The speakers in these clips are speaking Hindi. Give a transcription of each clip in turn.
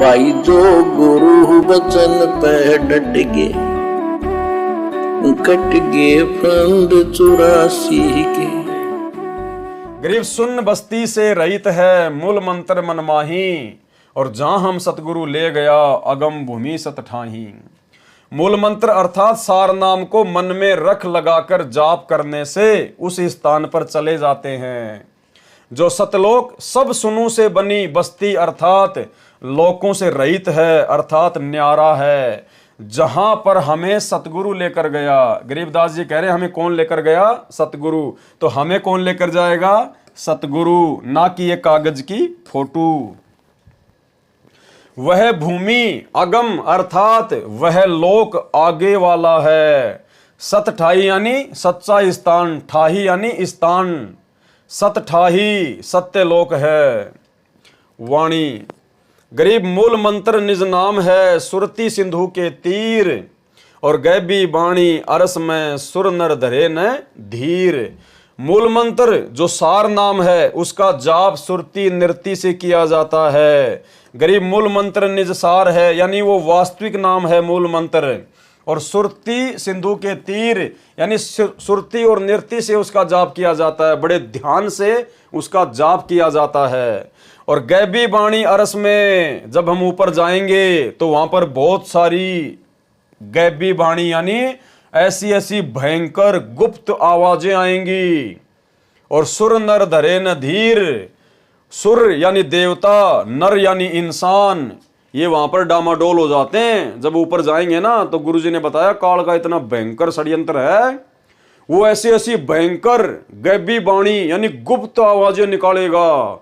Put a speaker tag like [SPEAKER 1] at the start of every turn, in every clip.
[SPEAKER 1] भाई जो गुरु वचन पे डट गे, कट गे फंद 84 के।
[SPEAKER 2] गरीब सुन्न बस्ती से रहित है, मूल मंत्र मन माही, और जहां हम सतगुरु ले गया अगम भूमि सत ठाही। मूल मंत्र अर्थात सार नाम को मन में रख लगाकर जाप करने से उस स्थान पर चले जाते हैं जो सतलोक सब सुनू से बनी बस्ती अर्थात लोकों से रहित है, अर्थात न्यारा है, जहां पर हमें सतगुरु लेकर गया। गरीबदास जी कह रहे हैं हमें कौन लेकर गया? सतगुरु। तो हमें कौन लेकर जाएगा? सतगुरु, ना कि ये कागज की फोटो। वह भूमि अगम अर्थात वह लोक आगे वाला है। सत ठाही यानी सच्चा स्थान, ठाही यानी स्थान, सत ठाही सत्य लोक है। वाणी गरीब मूल मंत्र निज नाम है, सुरती सिंधु के तीर, और गैबी बाणी अरस में सुर नर धरे न धीर। मूल मंत्र जो सार नाम है उसका जाप सुरती नृत्य से किया जाता है। गरीब मूल मंत्र निज सार है यानी वो वास्तविक नाम है मूल मंत्र, और सुरती सिंधु के तीर यानी सुरती और नृत्य से उसका जाप किया जाता है, बड़े ध्यान से उसका जाप किया जाता है। और गैबी बाणी अरस में जब हम ऊपर जाएंगे तो वहां पर बहुत सारी गैबी बाणी यानी ऐसी ऐसी भयंकर गुप्त आवाजें आएंगी। और सुर नर धरे न धीर, सुर यानी देवता, नर यानी इंसान, ये वहां पर डामाडोल हो जाते हैं। जब ऊपर जाएंगे ना तो गुरुजी ने बताया काल का इतना भयंकर षड्यंत्र है, वो ऐसी ऐसी भयंकर गैबी बाणी यानी गुप्त आवाजें निकालेगा,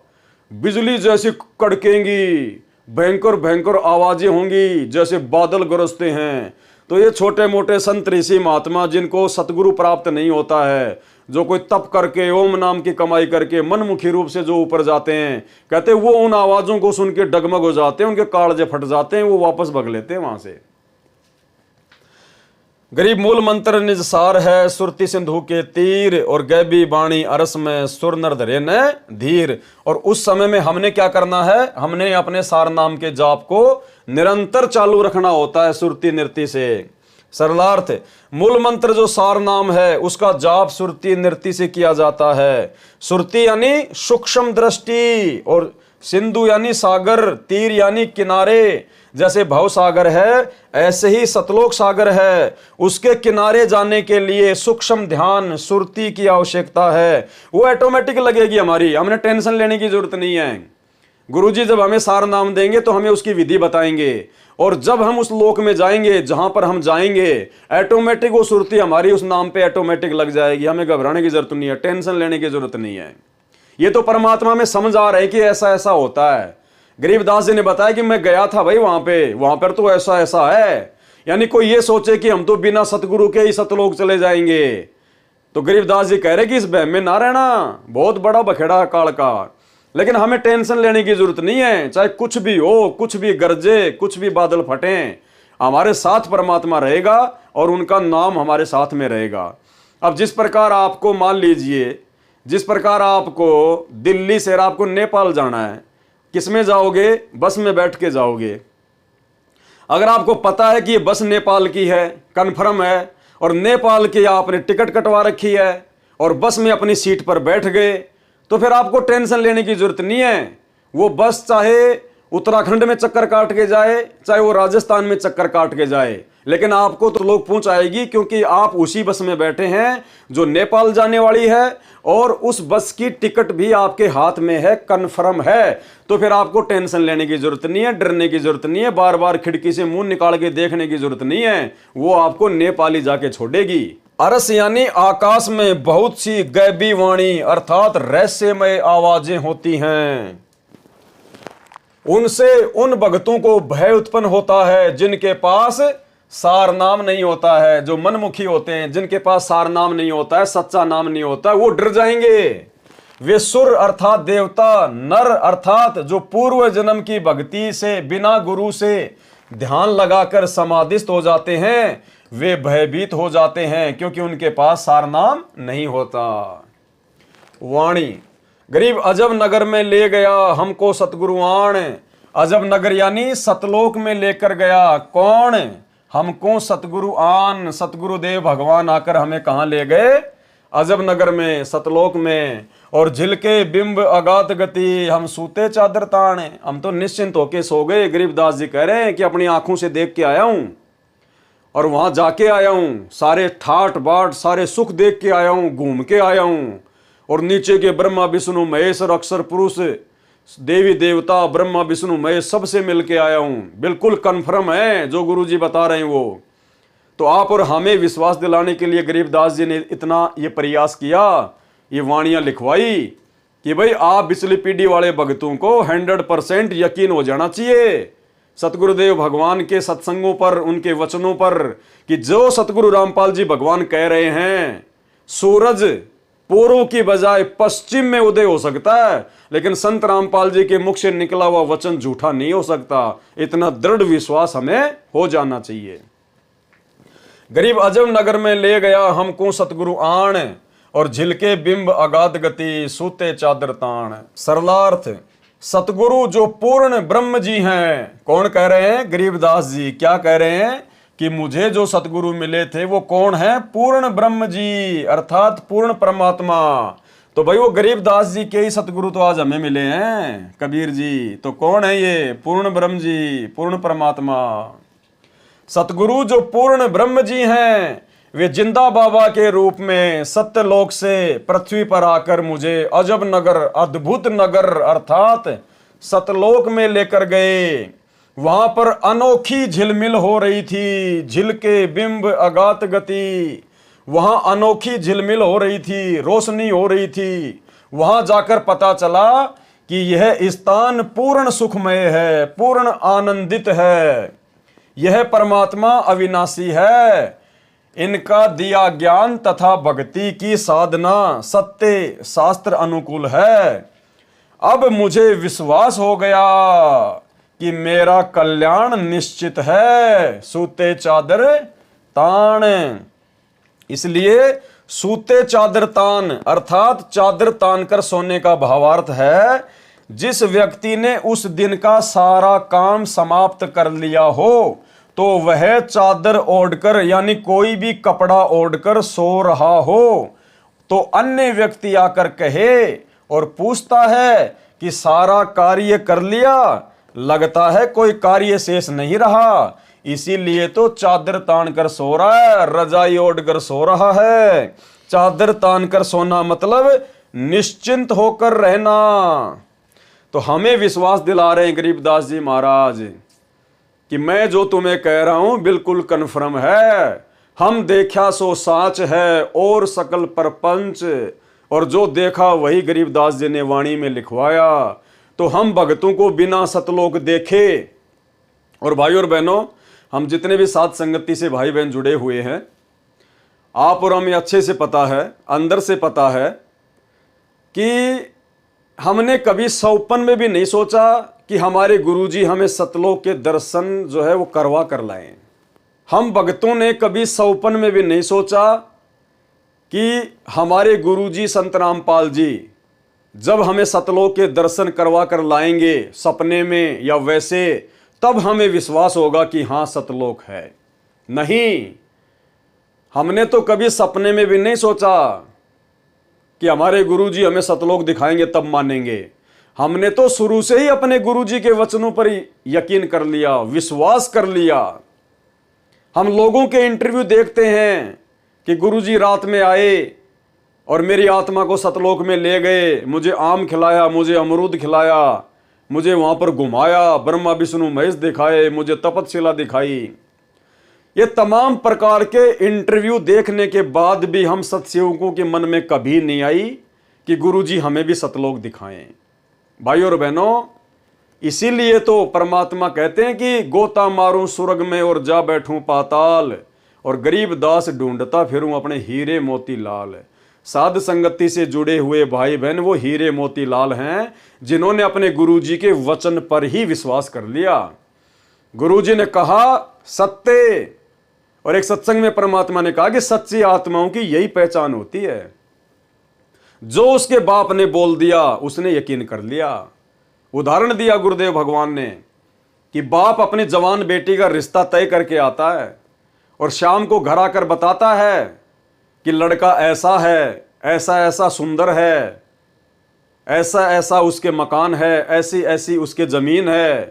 [SPEAKER 2] बिजली जैसी कड़केंगी, भयंकर भयंकर आवाजें होंगी जैसे बादल गरजते हैं। तो ये छोटे मोटे संत ऋषि महात्मा जिनको सतगुरु प्राप्त नहीं होता है, जो कोई तप करके ओम नाम की कमाई करके मनमुखी रूप से जो ऊपर जाते हैं, कहते वो उन आवाजों को सुन के डगमग हो जाते हैं, उनके कालजे फट जाते हैं, वो वापस भग लेते हैं वहां से। गरीब मूल मंत्र निज सार है, सुरती सिंधु के तीर, और गैबी बाणी अरस में सुर नर धरे न धीर। और उस समय में हमने क्या करना है? हमने अपने सार नाम के जाप को निरंतर चालू रखना होता है सुरती नृत्य से। सरलार्थ मूल मंत्र जो सार नाम है उसका जाप सुरती नृत्य से किया जाता है। सुरती यानी सूक्ष्म दृष्टि, और सिंधु यानी सागर, तीर यानी किनारे। जैसे भव सागर है ऐसे ही सतलोक सागर है, उसके किनारे जाने के लिए सूक्ष्म ध्यान सुरती की आवश्यकता है। वो ऑटोमेटिक लगेगी हमारी, हमने टेंशन लेने की जरूरत नहीं है। गुरुजी जब हमें सार नाम देंगे तो हमें उसकी विधि बताएंगे, और जब हम उस लोक में जाएंगे जहां पर हम जाएंगे ऑटोमेटिक वो सुरती हमारी उस नाम पे ऑटोमेटिक लग जाएगी। हमें घबराने की जरूरत नहीं है, टेंशन लेने की जरूरत नहीं है। ये तो परमात्मा में समझ आ रहा है कि ऐसा ऐसा होता है। गरीबदास जी ने बताया कि मैं गया था भाई वहां पर तो ऐसा ऐसा है, यानी कोई ये सोचे कि हम तो बिना सतगुरु के ही सतलोक चले जाएंगे। तो गरीबदास जी कह रहे कि इस बहम में ना रहना, बहुत बड़ा बखेड़ा है काल का। लेकिन हमें टेंशन लेने की जरूरत नहीं है, चाहे कुछ भी हो, कुछ भी गरजे, कुछ भी बादल फटे, हमारे साथ परमात्मा रहेगा और उनका नाम हमारे साथ में रहेगा। अब जिस प्रकार आपको मान लीजिए, जिस प्रकार आपको दिल्ली से आपको नेपाल जाना है, किस में जाओगे? बस में बैठ के जाओगे। अगर आपको पता है कि ये बस नेपाल की है, कन्फर्म है, और नेपाल की आपने टिकट कटवा रखी है और बस में अपनी सीट पर बैठ गए, तो फिर आपको टेंशन लेने की जरूरत नहीं है। वो बस चाहे उत्तराखंड में चक्कर काट के जाए, चाहे वो राजस्थान में चक्कर काट के जाए, लेकिन आपको तो लोग पहुंचाएगी, क्योंकि आप उसी बस में बैठे हैं जो नेपाल जाने वाली है, और उस बस की टिकट भी आपके हाथ में है, कन्फर्म है। तो फिर आपको टेंशन लेने की जरूरत नहीं है, डरने की जरूरत नहीं है, बार बार खिड़की से मुंह निकाल के देखने की जरूरत नहीं है। वो आपको नेपाली जाके छोड़ेगी। अरस यानी आकाश में बहुत सी गैबी वाणी अर्थात रहस्यमय आवाजें होती हैं, उनसे उन भक्तों को भय उत्पन्न होता है जिनके पास सार नाम नहीं होता है, जो मनमुखी होते हैं, जिनके पास सार नाम नहीं होता है, सच्चा नाम नहीं होता है, वो डर जाएंगे। वे सुर अर्थात देवता, नर अर्थात जो पूर्व जन्म की भक्ति से बिना गुरु से ध्यान लगाकर समाधिस्थ हो जाते हैं, वे भयभीत हो जाते हैं क्योंकि उनके पास सार नाम नहीं होता। वाणी गरीब अजब नगर में ले गया हमको सतगुरुआण, अजब नगर यानी सतलोक में लेकर गया कौन? हमको सतगुरु आन, सतगुरुदेव भगवान आकर हमें कहाँ ले गए? अजब नगर में, सतलोक में। और झिलके बिंब अगात गति, हम सूते चादर ताने, हम तो निश्चिंत होके सो गए। गरीबदास जी कह रहे हैं कि अपनी आंखों से देख के आया हूं और वहां जाके आया हूं, सारे ठाट बाट सारे सुख देख के आया हूं, घूम के आया हूं। और नीचे के ब्रह्मा विष्णु महेश और अक्षर पुरुष, देवी देवता ब्रह्मा विष्णु महेश सबसे मिल के आया हूं। बिल्कुल कन्फर्म है जो गुरु जी बता रहे हैं वो। तो आप और हमें विश्वास दिलाने के लिए गरीबदास जी ने इतना ये प्रयास किया, ये वाणियां लिखवाई कि भाई आप पिछली पीढ़ी वाले भक्तों को 100% यकीन हो जाना चाहिए सतगुरुदेव भगवान के सत्संगों पर, उनके वचनों पर, कि जो सतगुरु रामपाल जी भगवान कह रहे हैं, सूरज पूर्व की बजाय पश्चिम में उदय हो सकता है, लेकिन संत रामपाल जी के मुख से निकला हुआ वचन झूठा नहीं हो सकता। इतना दृढ़ विश्वास हमें हो जाना चाहिए। गरीब अजब नगर में ले गया हमको सतगुरु आण, और झिलके बिंब अगाध गति, सूते चादर ताण। सरलार्थ, सतगुरु जो पूर्ण ब्रह्म जी हैं। कौन कह रहे हैं? गरीबदास जी। क्या कह रहे हैं? कि मुझे जो सतगुरु मिले थे वो कौन है? पूर्ण ब्रह्म जी, अर्थात पूर्ण परमात्मा। तो भाई वो गरीबदास जी के ही सतगुरु तो आज हमें मिले हैं, कबीर जी। तो कौन है ये? पूर्ण ब्रह्म जी, पूर्ण परमात्मा। सतगुरु जो पूर्ण ब्रह्म जी हैं, वे जिंदा बाबा के रूप में सत्यलोक से पृथ्वी पर आकर मुझे अजब नगर, अद्भुत नगर अर्थात सतलोक में लेकर गए। वहां पर अनोखी झिलमिल हो रही थी, झिलके बिंब अगात गति। वहां अनोखी झिलमिल हो रही थी, रोशनी हो रही थी। वहां जाकर पता चला कि यह स्थान पूर्ण सुखमय है, पूर्ण आनंदित है। यह परमात्मा अविनाशी है। इनका दिया ज्ञान तथा भक्ति की साधना सत्य शास्त्र अनुकूल है। अब मुझे विश्वास हो गया कि मेरा कल्याण निश्चित है। सूते चादर तान, इसलिए सूते चादर तान अर्थात चादर तान कर सोने का भावार्थ है जिस व्यक्ति ने उस दिन का सारा काम समाप्त कर लिया हो तो वह चादर ओढ़कर यानी कोई भी कपड़ा ओढ़कर सो रहा हो तो अन्य व्यक्ति आकर कहे और पूछता है कि सारा कार्य कर लिया, लगता है कोई कार्य शेष नहीं रहा, इसीलिए तो चादर तान कर सो रहा है, रजाई ओढ़ कर सो रहा है। चादर तान कर सोना मतलब निश्चिंत होकर रहना। तो हमें विश्वास दिला रहे हैं गरीबदास जी महाराज कि मैं जो तुम्हें कह रहा हूं बिल्कुल कन्फर्म है। हम देखा सो साच है और सकल परपंच, और जो देखा वही गरीबदास जी ने वाणी में लिखवाया। तो हम भक्तों को बिना सतलोक देखे, और भाई और बहनों हम जितने भी साथ संगति से भाई बहन जुड़े हुए हैं, आप और हमें अच्छे से पता है, अंदर से पता है कि हमने कभी सौपन में भी नहीं सोचा कि हमारे गुरुजी हमें सतलोक के दर्शन जो है वो करवा कर लाएं। हम भक्तों ने कभी सौपन में भी नहीं सोचा कि हमारे गुरुजी संत रामपाल जी जब हमें सतलोक के दर्शन करवा कर लाएंगे सपने में या वैसे, तब हमें विश्वास होगा कि हाँ सतलोक है। नहीं, हमने तो कभी सपने में भी नहीं सोचा कि हमारे गुरुजी हमें सतलोक दिखाएंगे तब मानेंगे। हमने तो शुरू से ही अपने गुरुजी के वचनों पर यकीन कर लिया, विश्वास कर लिया। हम लोगों के इंटरव्यू देखते हैं कि गुरुजी रात में आए और मेरी आत्मा को सतलोक में ले गए, मुझे आम खिलाया, मुझे अमरूद खिलाया, मुझे वहां पर घुमाया, ब्रह्मा विष्णु महेश दिखाए, मुझे तपतशिला दिखाई। ये तमाम प्रकार के इंटरव्यू देखने के बाद भी हम सत्सेवकों के मन में कभी नहीं आई कि गुरुजी हमें भी सतलोक दिखाएं। भाई और बहनों, इसीलिए तो परमात्मा कहते हैं कि गोता मारूं स्वर्ग में और जा बैठूं पाताल, और गरीब दास ढूंढता फिरूं अपने हीरे मोती लाल। साध संगति से जुड़े हुए भाई बहन वो हीरे मोती लाल हैं जिन्होंने अपने गुरुजी के वचन पर ही विश्वास कर लिया। गुरुजी ने कहा सत्य, और एक सत्संग में परमात्मा ने कहा कि सच्ची आत्माओं की यही पहचान होती है। जो उसके बाप ने बोल दिया उसने यकीन कर लिया, उदाहरण दिया गुरुदेव भगवान ने कि बाप अपनी जवान बेटी का रिश्ता तय करके आता है और शाम को घर आकर बताता है कि लड़का ऐसा है, ऐसा ऐसा सुंदर है, ऐसा ऐसा उसके मकान है, ऐसी ऐसी उसके जमीन है।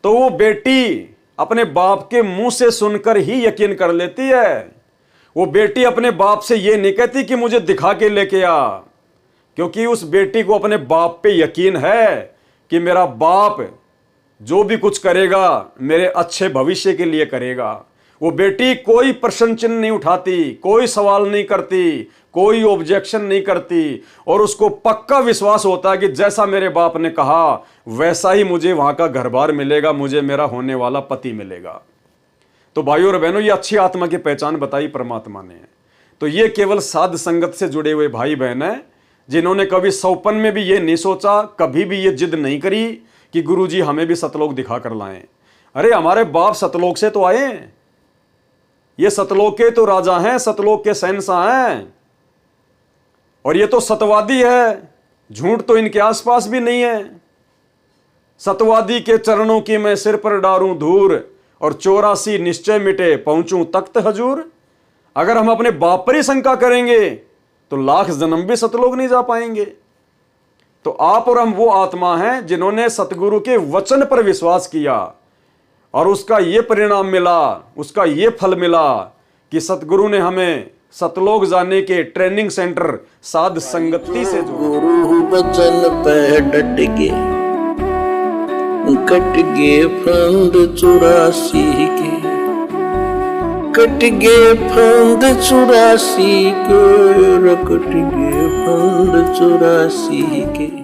[SPEAKER 2] तो वो बेटी अपने बाप के मुंह से सुनकर ही यकीन कर लेती है। वो बेटी अपने बाप से ये नहीं कहती कि मुझे दिखा के लेके आ, क्योंकि उस बेटी को अपने बाप पे यकीन है कि मेरा बाप जो भी कुछ करेगा मेरे अच्छे भविष्य के लिए करेगा। वो बेटी कोई प्रश्न चिन्ह नहीं उठाती, कोई सवाल नहीं करती, कोई ऑब्जेक्शन नहीं करती, और उसको पक्का विश्वास होता है कि जैसा मेरे बाप ने कहा वैसा ही मुझे वहां का घर बार मिलेगा, मुझे मेरा होने वाला पति मिलेगा। तो भाइयों और बहनों, ये अच्छी आत्मा की पहचान बताई परमात्मा ने। तो ये केवल साध संगत से जुड़े हुए भाई बहन हैं जिन्होंने कभी सौपन में भी ये नहीं सोचा, कभी भी ये जिद नहीं करी कि गुरुजी हमें भी सतलोक दिखा कर लाएं। अरे हमारे बाप सतलोक से तो आए, ये सतलोक के तो राजा हैं, सतलोक के शहंशाह हैं, और ये तो सतवादी है, झूठ तो इनके आसपास भी नहीं है। सतवादी के चरणों की मैं सिर पर डारूं धूर, और 84 निश्चय मिटे पहुंचूं तख्त हजूर। अगर हम अपने बाप पर ही शंका करेंगे तो लाख जन्म भी सतलोक नहीं जा पाएंगे। तो आप और हम वो आत्मा हैं जिन्होंने सतगुरु के वचन पर विश्वास किया और उसका ये परिणाम मिला, उसका ये फल मिला कि सतगुरु ने हमें सतलोक जाने के ट्रेनिंग सेंटर साध संगति से
[SPEAKER 1] गुरु बचन पे डट के कट गे फंद 84 के, कट गे फंद 84 के, कट गे फंद 84 के।